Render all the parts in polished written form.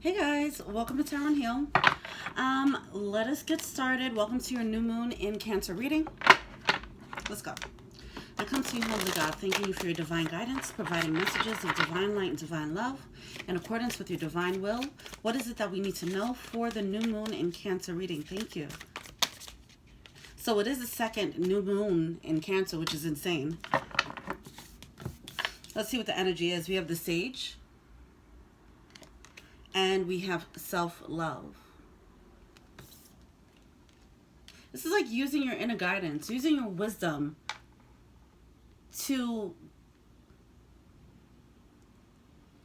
Hey guys, welcome to Tarot and Heal. Let us get started. Welcome to your new moon in Cancer reading. Let's go. I come to you, Holy God, thanking you for your divine guidance, providing messages of divine light and divine love in accordance with your divine will. What is it that we need to know for the new moon in Cancer reading? Thank you. So it is the second new moon in Cancer, which is insane. Let's see what the energy is. We have the Sage. And we have self-love. This is like using your inner guidance, using your wisdom to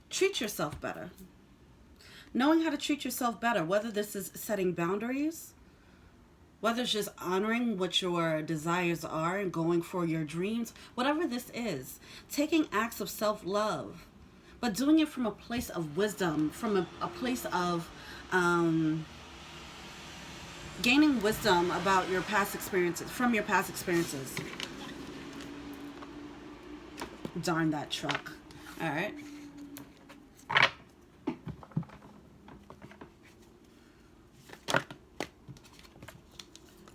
treat yourself better. Knowing how to treat yourself better, whether this is setting boundaries, whether it's just honoring what your desires are and going for your dreams, whatever this is, taking acts of self-love, but doing it from a place of wisdom, from a place of gaining wisdom about your past experiences, from your past experiences. Darn that truck. All right.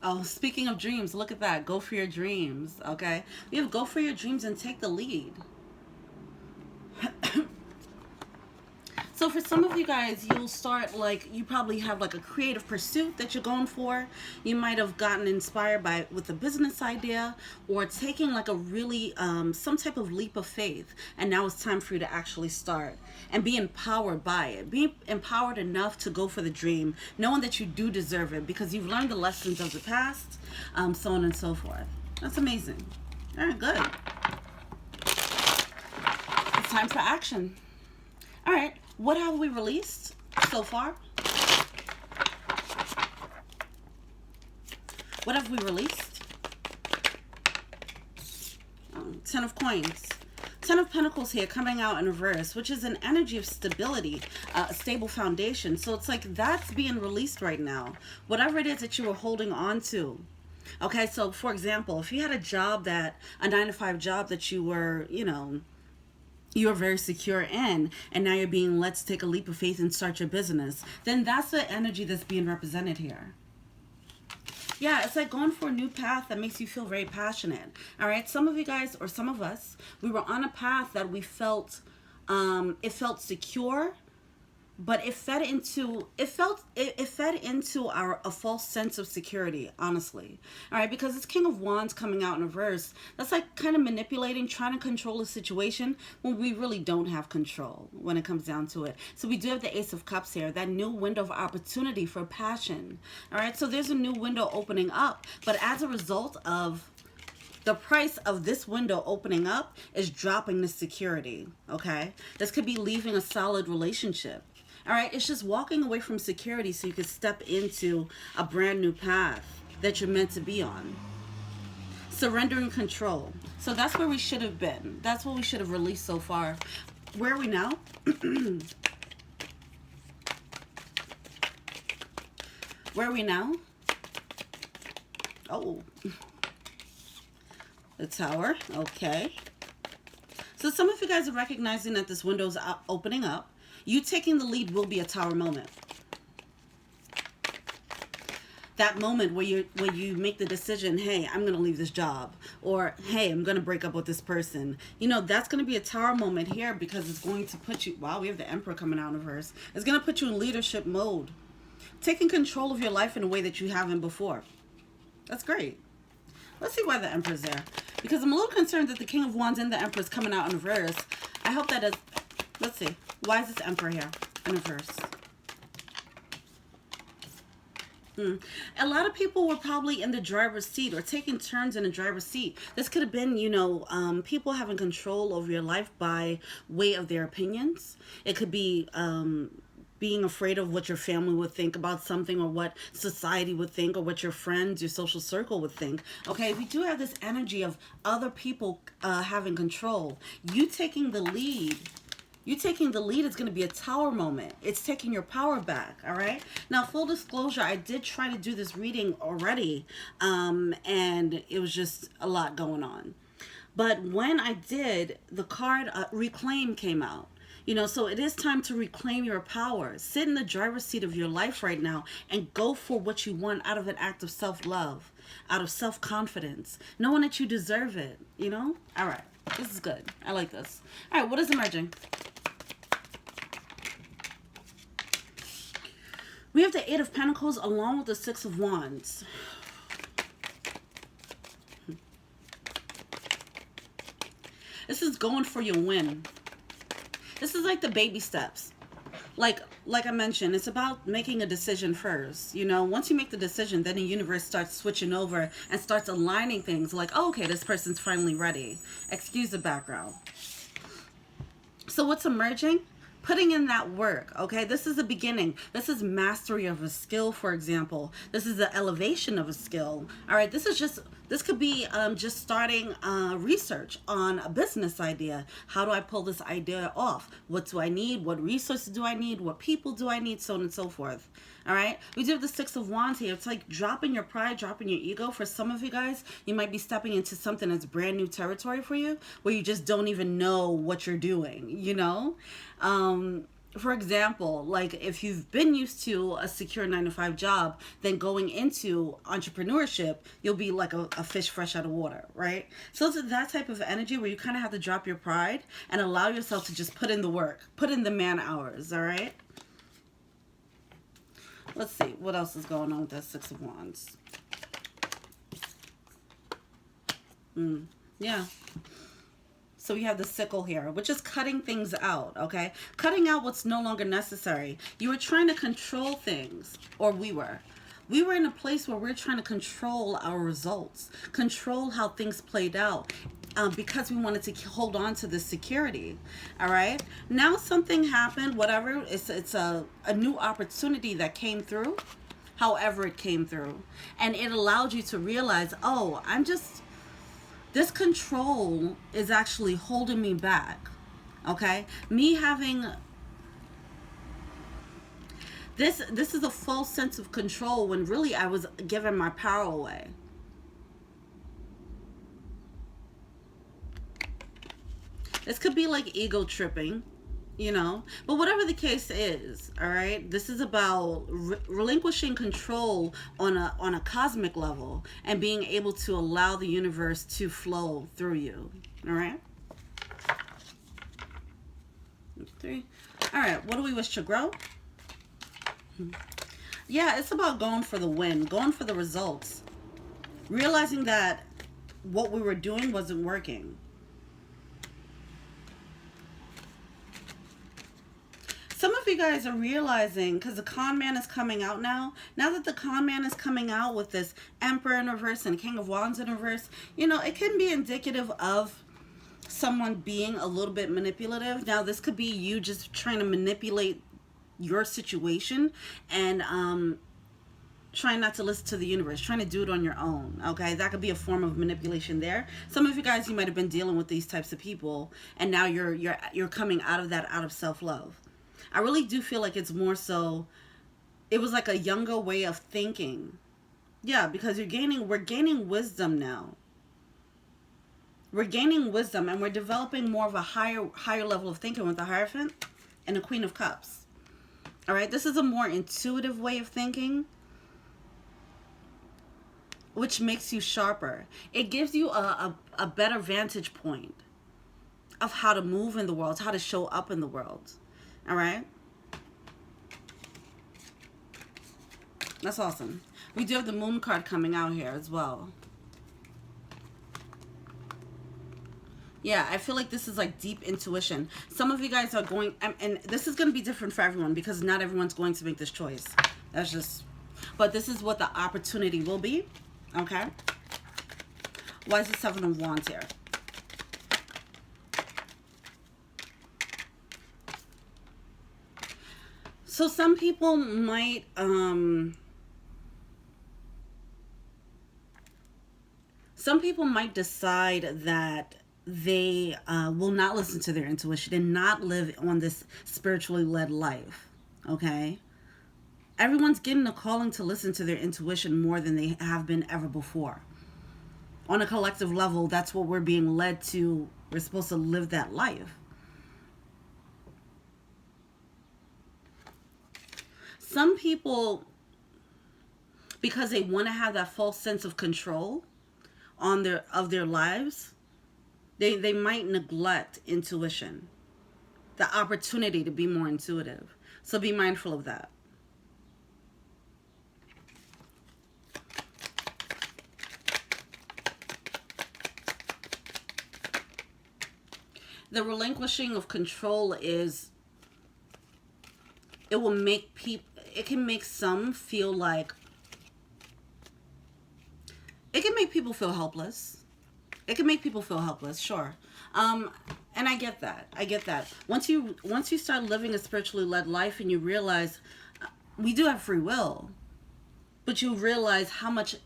Oh, speaking of dreams, look at that. Go for your dreams, okay? We have go for your dreams and take the lead. So for some of you guys, you'll start you probably have like a creative pursuit that you're going for. You might have gotten inspired with a business idea or taking like a really, some type of leap of faith. And now it's time for you to actually start and be empowered by it. Be empowered enough to go for the dream, knowing that you do deserve it because you've learned the lessons of the past, so on and so forth. That's amazing. All right, good. It's time for action. All right. What have we released so far? What have we released? 10 of Coins. 10 of Pentacles here coming out in reverse, which is an energy of stability, a stable foundation. So it's like that's being released right now. Whatever it is that you were holding on to. Okay, so for example, if you had a 9-to-5 job that you were, you're very secure in, and now you're being let's take a leap of faith and start your business, then that's the energy that's being represented here. Yeah, it's like going for a new path that makes you feel very passionate. All right, some of you guys, or some of us, we were on a path that we felt, it felt secure, but it fed into a false sense of security, honestly. All right, because it's King of Wands coming out in reverse. That's like kind of manipulating, trying to control a situation when we really don't have control when it comes down to it. So we do have the Ace of Cups here, that new window of opportunity for passion. All right, so there's a new window opening up, but as a result of the price of this window opening up is dropping the security, okay? This could be leaving a solid relationship. All right, it's just walking away from security so you can step into a brand new path that you're meant to be on. Surrendering control. So that's where we should have been. That's what we should have released so far. Where are we now? Where are we now? Oh. The Tower. Okay. So some of you guys are recognizing that this window is opening up. You taking the lead will be a Tower moment. That moment where you make the decision, hey, I'm going to leave this job. Or, hey, I'm going to break up with this person. That's going to be a Tower moment here because it's going to put you... Wow, we have the Emperor coming out in reverse. It's going to put you in leadership mode. Taking control of your life in a way that you haven't before. That's great. Let's see why the Emperor's there. Because I'm a little concerned that the King of Wands and the Emperor is coming out in reverse. I hope that is... Let's see. Why is this Emperor here in reverse? A lot of people were probably in the driver's seat or taking turns in the driver's seat. This could have been, people having control over your life by way of their opinions. It could be being afraid of what your family would think about something or what society would think or what your friends, your social circle would think. Okay, we do have this energy of other people having control. You taking the lead is going to be a Tower moment. It's taking your power back, all right? Now, full disclosure, I did try to do this reading already, and it was just a lot going on. But when I did, the card Reclaim came out. You know, so it is time to reclaim your power. Sit in the driver's seat of your life right now and go for what you want out of an act of self-love, out of self-confidence, knowing that you deserve it, you know? All right. This is good. I like this. All right, what is emerging? We have the Eight of Pentacles along with the Six of Wands. This is going for your win. This is like the baby steps. Like I mentioned, it's about making a decision first. You know, once you make the decision, then the universe starts switching over and starts aligning things like, oh, okay, this person's finally ready. Excuse the background. So what's emerging? Putting in that work, okay? This is the beginning. This is mastery of a skill, for example. This is the elevation of a skill. All right, this could be just starting research on a business idea. How do I pull this idea off? What do I need? What resources do I need? What people do I need? So on and so forth. All right, we do have the Six of Wands here. It's like dropping your pride, dropping your ego. For some of you guys, you might be stepping into something that's brand new territory for you, where you just don't even know what you're doing, you know? For example, like if you've been used to a secure 9-to-5 job, then going into entrepreneurship, you'll be like a fish fresh out of water, right? So it's that type of energy where you kind of have to drop your pride and allow yourself to just put in the work, put in the man hours, all right? Let's see, what else is going on with that Six of Wands? Yeah. So we have the sickle here, which is cutting things out, okay? Cutting out what's no longer necessary. You were trying to control things, or we were. We were in a place where we're trying to control our results, control how things played out, because we wanted to hold on to the security, all right? Now something happened, whatever, it's a new opportunity that came through, however it came through, and it allowed you to realize, oh, this control is actually holding me back, okay? Me having this is a false sense of control when really I was giving my power away. This could be like ego tripping, you know, but whatever the case is, all right, this is about relinquishing control on a cosmic level and being able to allow the universe to flow through you, all right? 3. All right, what do we wish to grow? Yeah, it's about going for the win, going for the results, realizing that what we were doing wasn't working. Some of you guys are realizing, because the con man is coming out now. Now that the con man is coming out with this Emperor in reverse and King of Wands in reverse, you know, it can be indicative of someone being a little bit manipulative. Now, this could be you just trying to manipulate your situation and trying not to listen to the universe, trying to do it on your own, okay? That could be a form of manipulation there. Some of you guys, you might have been dealing with these types of people, and now you're coming out of that, out of self-love. I really do feel like it's more so, it was like a younger way of thinking. Yeah, because we're gaining wisdom now. We're gaining wisdom, and we're developing more of a higher level of thinking with the Hierophant and the Queen of Cups. All right, this is a more intuitive way of thinking, which makes you sharper. It gives you a better vantage point of how to move in the world, how to show up in the world. All right, that's awesome. We do have the Moon card coming out here as well. Yeah, I feel like this is like deep intuition. Some of you guys are going, and this is going to be different for everyone because not everyone's going to make this choice. That's just, but this is what the opportunity will be. Okay. Why is the Seven of Wands here? So some people might decide that they will not listen to their intuition and not live on this spiritually led life, okay? Everyone's getting a calling to listen to their intuition more than they have been ever before. On a collective level, that's what we're being led to. We're supposed to live that life. some people, because they want to have that false sense of control on their lives, they might neglect intuition, the opportunity to be more intuitive. So be mindful of that. The relinquishing of control is, it will make people, it can make some feel like, it can make people feel helpless. It can make people feel helpless, sure. And I get that. I get that. Once you start living a spiritually led life and you realize we do have free will, but you realize how much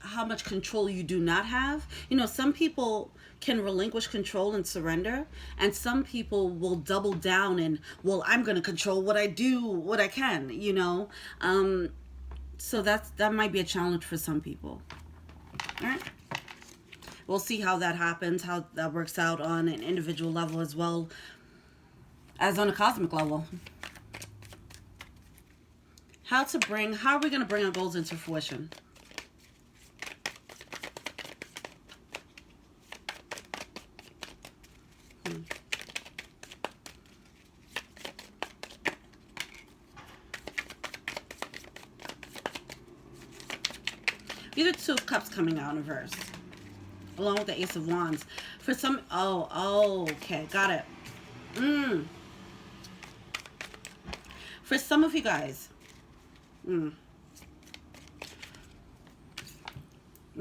control you do not have. You know, some people can relinquish control and surrender, and some people will double down and, well, I'm going to control what I do, what I can, you know. So that might be a challenge for some people. All right. We'll see how that happens, how that works out on an individual level as well as on a cosmic level. How are we going to bring our goals into fruition? These are Two of Cups coming out in reverse, along with the Ace of Wands. For some, okay, got it. For some of you guys, I'm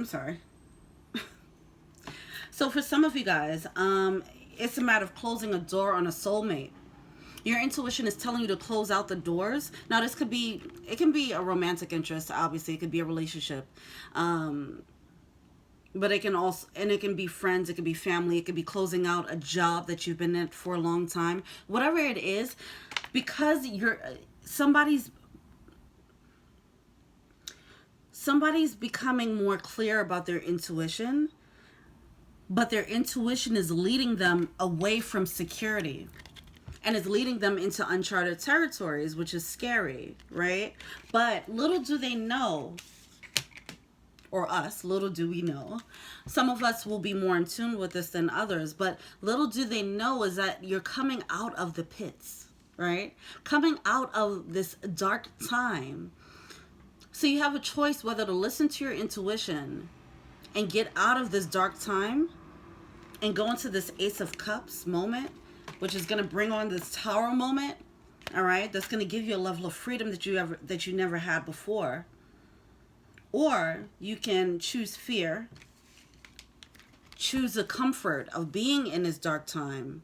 sorry. So for some of you guys, it's a matter of closing a door on a soulmate. Your intuition is telling you to close out the doors. Now, it can be a romantic interest, obviously. It could be a relationship. But it can also, and it can be friends, it could be family, it could be closing out a job that you've been in for a long time. Whatever it is, because somebody's becoming more clear about their intuition, but their intuition is leading them away from security and is leading them into uncharted territories, which is scary, right? But little do they know, or us, little do we know, some of us will be more in tune with this than others, but little do they know is that you're coming out of the pits, right? Coming out of this dark time. So you have a choice whether to listen to your intuition and get out of this dark time and go into this Ace of Cups moment, which is going to bring on this Tower moment, all right? That's going to give you a level of freedom that you never had before. Or you can choose fear, choose the comfort of being in this dark time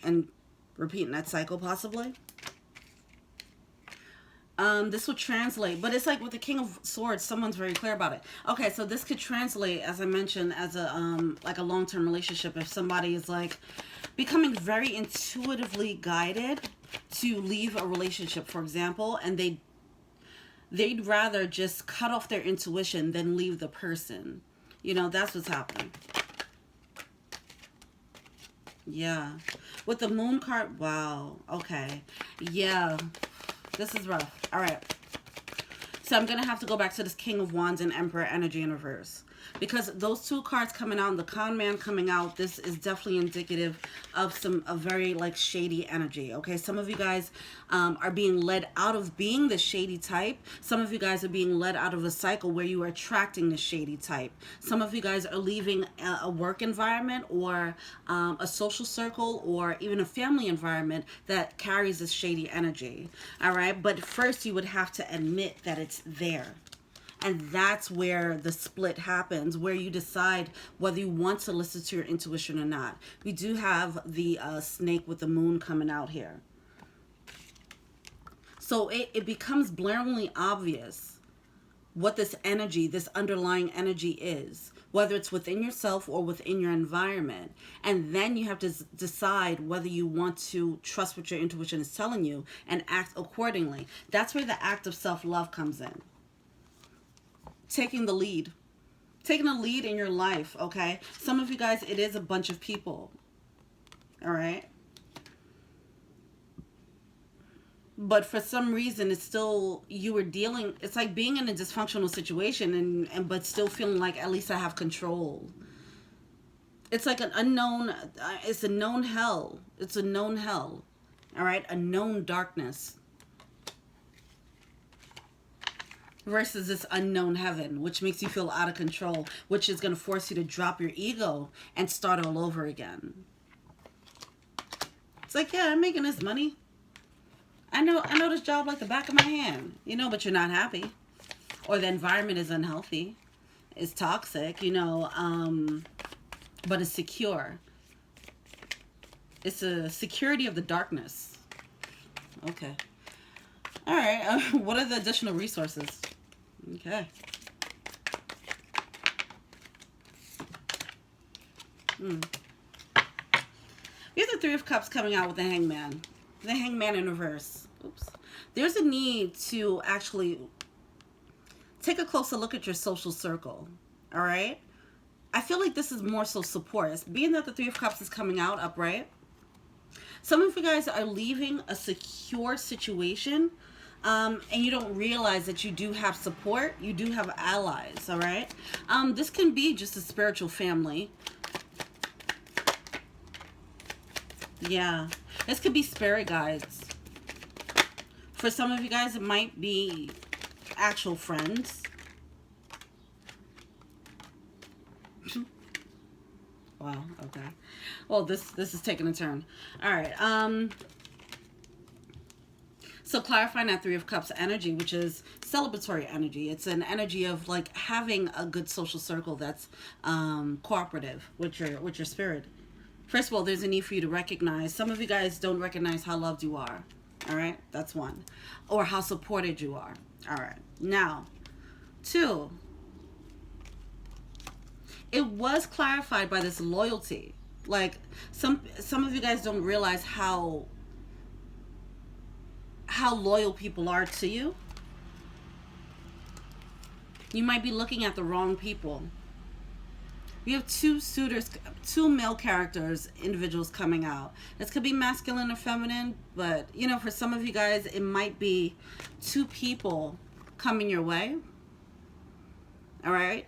and repeating that cycle possibly. This will translate, but it's like with the King of Swords, someone's very clear about it. Okay, so this could translate, as I mentioned, as a like a long-term relationship. If somebody is like becoming very intuitively guided to leave a relationship, for example, and they'd rather just cut off their intuition than leave the person. You know, that's what's happening. Yeah. With the Moon card, wow. Okay. Yeah. This is rough. All right. So I'm going to have to go back to this King of Wands and Emperor energy in reverse. Because those two cards coming out and the Con Man coming out, this is definitely indicative of a very like shady energy. Okay, some of you guys are being led out of being the shady type. Some of you guys are being led out of a cycle where you are attracting the shady type. Some of you guys are leaving a work environment or a social circle or even a family environment that carries this shady energy. All right, but first you would have to admit that it's there. And that's where the split happens, where you decide whether you want to listen to your intuition or not. We do have the snake with the moon coming out here. So it becomes blaringly obvious what this energy, this underlying energy is, whether it's within yourself or within your environment. And then you have to decide whether you want to trust what your intuition is telling you and act accordingly. That's where the act of self-love comes in. Taking the lead in your life. Okay, some of you guys, it is a bunch of people, all right, but for some reason it's still, you were dealing, it's like being in a dysfunctional situation, and but still feeling like at least I have control. It's like an unknown, it's a known hell. It's a known hell. All right, a known darkness versus this unknown heaven, which makes you feel out of control, which is going to force you to drop your ego and start all over again. It's like, yeah, I'm making this money. I know this job like the back of my hand, you know, but you're not happy, or the environment is unhealthy, it's toxic, you know, but it's secure. It's a security of the darkness. Okay. All right. What are the additional resources? Okay. We have the Three of Cups coming out with the Hangman. The Hangman in reverse. Oops. There's a need to actually take a closer look at your social circle. All right. I feel like this is more so support. Being that the Three of Cups is coming out upright, some of you guys are leaving a secure situation, and you don't realize that you do have support. You do have allies. All right. This can be just a spiritual family. Yeah. This could be spirit guides. For some of you guys, it might be actual friends. Wow, okay. Well, this is taking a turn. All right. So clarifying that Three of Cups energy, which is celebratory energy. It's an energy of like having a good social circle that's cooperative with your spirit. First of all, there's a need for you to recognize. Some of you guys don't recognize how loved you are. All right, that's one. Or how supported you are. All right. Now, two. It was clarified by this loyalty. Like some of you guys don't realize how loyal people are to you. You might be looking at the wrong people. We have two suitors, two male characters, individuals coming out. This could be masculine or feminine, but, you know, for some of you guys, it might be two people coming your way. All right?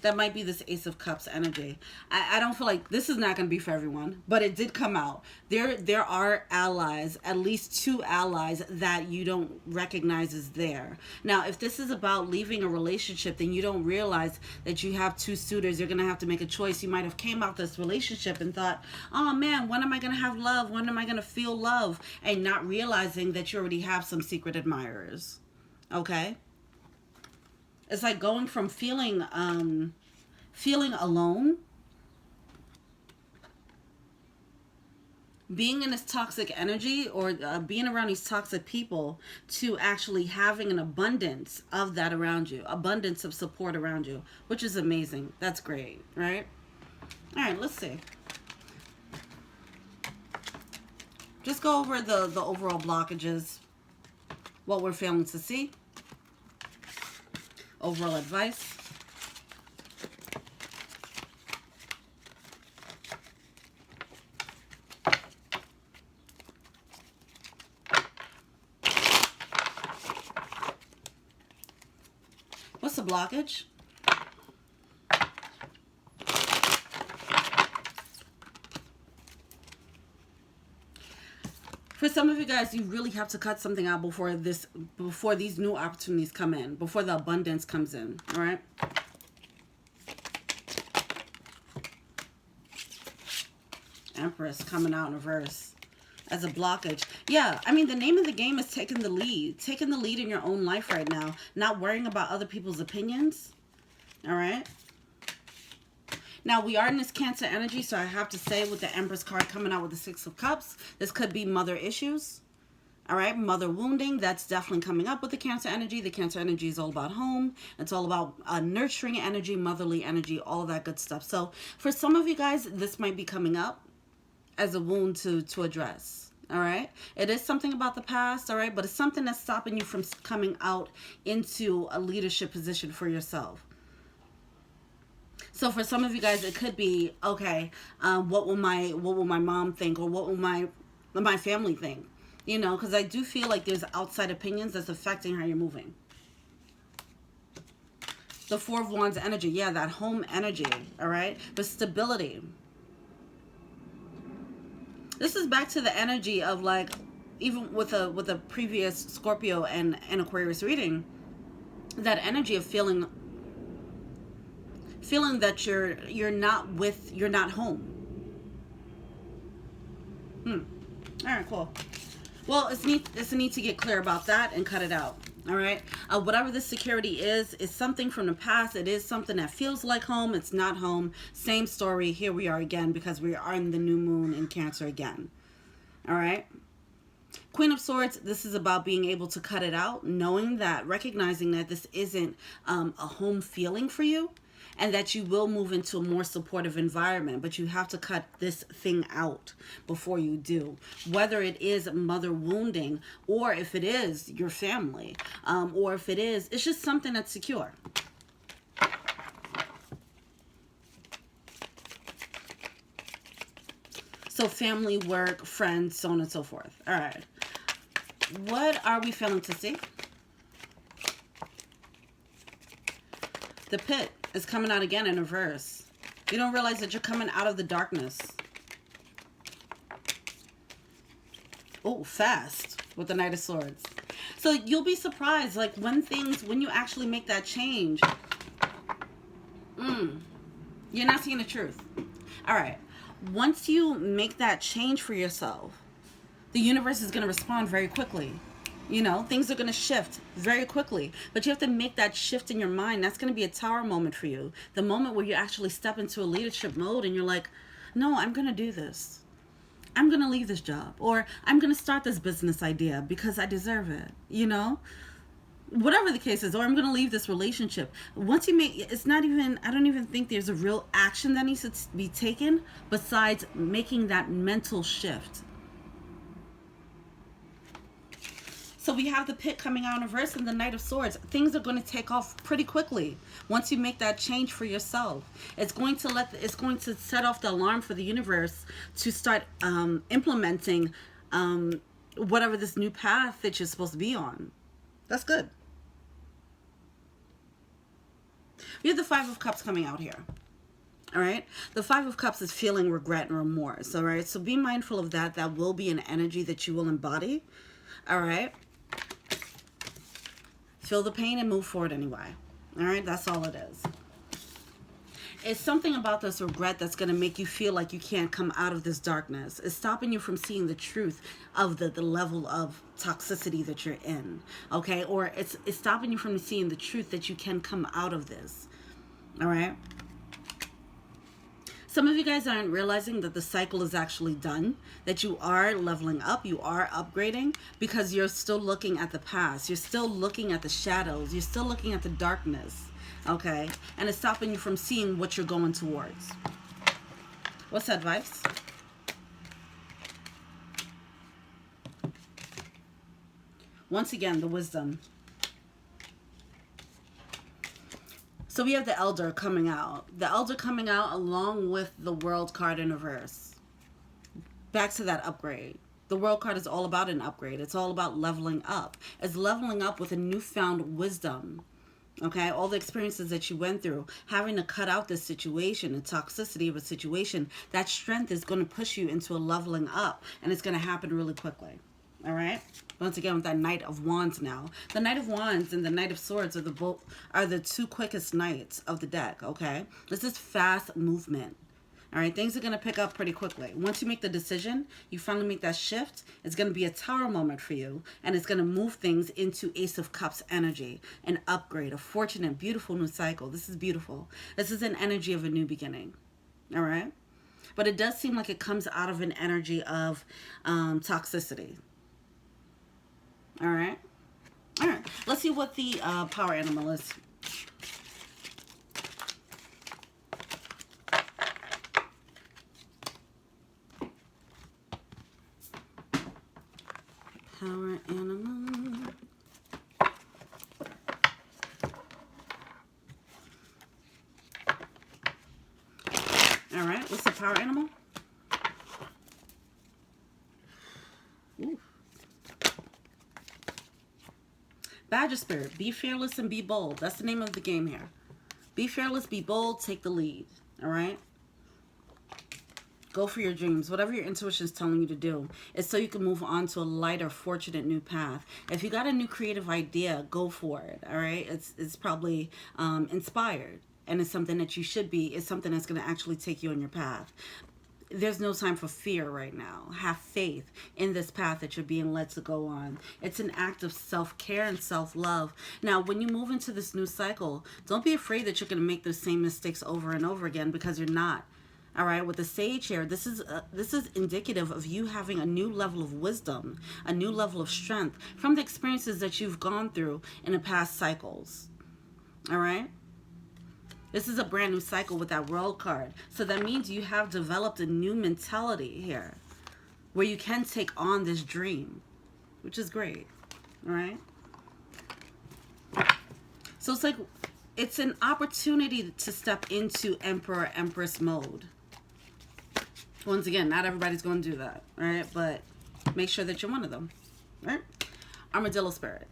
That might be this Ace of Cups energy. I don't feel like this is not going to be for everyone, but it did come out. There are allies, at least two allies that you don't recognize as there. Now, if this is about leaving a relationship, then you don't realize that you have two suitors. You're going to have to make a choice. You might have came out this relationship and thought, oh man, when am I going to have love? When am I going to feel love? And not realizing that you already have some secret admirers. Okay? It's like going from feeling alone, being in this toxic energy, or being around these toxic people, to actually having an abundance of that around you, abundance of support around you, which is amazing. That's great, right? All right, let's see. Just go over the overall blockages, what we're failing to see. Overall advice. What's the blockage? For some of you guys, you really have to cut something out before these new opportunities come in, before the abundance comes in, all right? Empress coming out in reverse as a blockage. Yeah, I mean, the name of the game is taking the lead. Taking the lead in your own life right now. Not worrying about other people's opinions, all right? Now, we are in this Cancer energy, so I have to say, with the Empress card coming out with the Six of Cups, this could be mother issues, all right? Mother wounding, that's definitely coming up with the Cancer energy. The Cancer energy is all about home. It's all about nurturing energy, motherly energy, all that good stuff. So for some of you guys, this might be coming up as a wound to address, all right? It is something about the past, all right? But it's something that's stopping you from coming out into a leadership position for yourself. So for some of you guys, it could be, okay, what will my mom think, or what will my family think? You know, because I do feel like there's outside opinions that's affecting how you're moving. The Four of Wands energy. Yeah, that home energy. All right. But stability. This is back to the energy of like, even with a previous Scorpio and Aquarius reading, that energy of feeling that you're not home. All right, cool. Well, it's a need to get clear about that and cut it out. All right. Whatever this security is something from the past. It is something that feels like home. It's not home. Same story. Here we are again because we are in the new moon in Cancer again. All right. Queen of Swords, this is about being able to cut it out, knowing that, recognizing that this isn't a home feeling for you, and that you will move into a more supportive environment, but you have to cut this thing out before you do. Whether it is mother wounding, or if it is your family, or if it's just something that's secure. So family, work, friends, so on and so forth. All right. What are we failing to see? The Pit is coming out again in reverse. You don't realize that you're coming out of the darkness. Oh, fast with the Knight of Swords. So you'll be surprised, like when you actually make that change, you're not seeing the truth. All right. Once you make that change for yourself, the universe is going to respond very quickly. You know, things are going to shift very quickly. But you have to make that shift in your mind. That's going to be a tower moment for you. The moment where you actually step into a leadership mode and you're like, no, I'm going to do this. I'm going to leave this job. Or I'm going to start this business idea because I deserve it. You know? Whatever the case is. Or I'm going to leave this relationship. Once you make, it's not even, I don't even think there's a real action that needs to be taken besides making that mental shift. So we have the Pit coming out in reverse and the Knight of Swords. Things are going to take off pretty quickly once you make that change for yourself. It's going to set off the alarm for the universe to start implementing whatever this new path that you're supposed to be on. That's good. We have the Five of Cups coming out here. All right. The Five of Cups is feeling regret and remorse. All right. So be mindful of that. That will be an energy that you will embody. All right. Feel the pain and move forward anyway. All right. That's all it is. It's something about this regret that's going to make you feel like you can't come out of this darkness. It's stopping you from seeing the truth of the level of toxicity that you're in. Okay. Or it's stopping you from seeing the truth that you can come out of this. All right. Some of you guys aren't realizing that the cycle is actually done, that you are leveling up, you are upgrading, because you're still looking at the past. You're still looking at the shadows. You're still looking at the darkness, okay? And it's stopping you from seeing what you're going towards. What's that advice? Once again, the wisdom. So we have the Elder coming out. The Elder coming out along with the World card in reverse. Back to that upgrade. The World card is all about an upgrade. It's all about leveling up. It's leveling up with a newfound wisdom. Okay? All the experiences that you went through. Having to cut out this situation, the toxicity of a situation. That strength is going to push you into a leveling up. And it's going to happen really quickly. All right? Once again, with that Knight of Wands now. The Knight of Wands and the Knight of Swords are the two quickest knights of the deck, okay? This is fast movement. All right? Things are going to pick up pretty quickly. Once you make the decision, you finally make that shift, it's going to be a tower moment for you, and it's going to move things into Ace of Cups energy, an upgrade, a fortunate, beautiful new cycle. This is beautiful. This is an energy of a new beginning. All right? But it does seem like it comes out of an energy of toxicity. All right. All right. Let's see what the power animal is. Power animal. All right. What's the power animal? Ooh. Badger Spirit, be fearless and be bold. That's the name of the game here. Be fearless, be bold, take the lead. All right? Go for your dreams. Whatever your intuition is telling you to do. It's so you can move on to a lighter, fortunate new path. If you got a new creative idea, go for it. All right? It's probably inspired. And it's something that you should be. It's something that's going to actually take you on your path. There's no time for fear right now. Have faith in this path that you're being led to go on. It's an act of self-care and self-love. Now, when you move into this new cycle, don't be afraid that you're going to make the same mistakes over and over again, because you're not. All right, with the Sage here, this is indicative of you having a new level of wisdom, a new level of strength from the experiences that you've gone through in the past cycles. All right? This is a brand new cycle with that World card. So that means you have developed a new mentality here where you can take on this dream, which is great. All right? So it's like, it's an opportunity to step into Emperor, Empress mode. Once again, not everybody's going to do that, all right? But make sure that you're one of them, all right? Armadillo Spirit.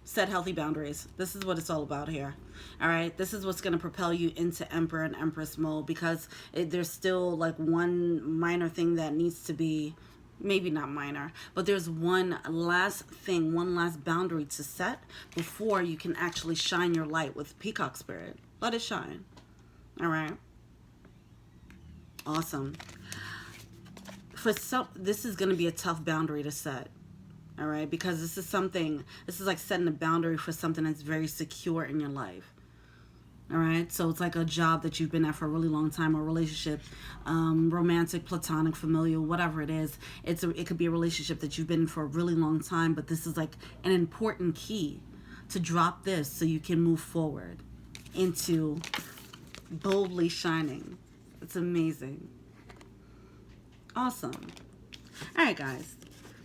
Set healthy boundaries. This is what it's all about here, all right? This is what's going to propel you into Emperor and Empress mode, because there's still like one minor thing that needs to be, maybe not minor, but there's one last thing, one last boundary to set before you can actually shine your light with Peacock Spirit. Let it shine, all right? Awesome. For some, this is going to be a tough boundary to set, all right? Because this is like setting a boundary for something that's very secure in your life, all right? So it's like a job that you've been at for a really long time, or a relationship, romantic, platonic, familial, whatever it is. It could be a relationship that you've been in for a really long time, but this is like an important key to drop this so you can move forward into boldly shining. It's amazing. Awesome. All right, guys.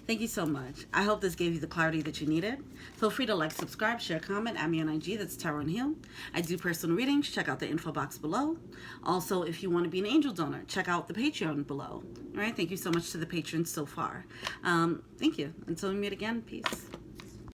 Thank you so much. I hope this gave you the clarity that you needed. Feel free to like, subscribe, share, comment, add me on IG. That's Tarot and Heal. I do personal readings. Check out the info box below. Also, if you want to be an angel donor, check out the Patreon below. All right. Thank you so much to the patrons so far. Thank you. Until we meet again, peace.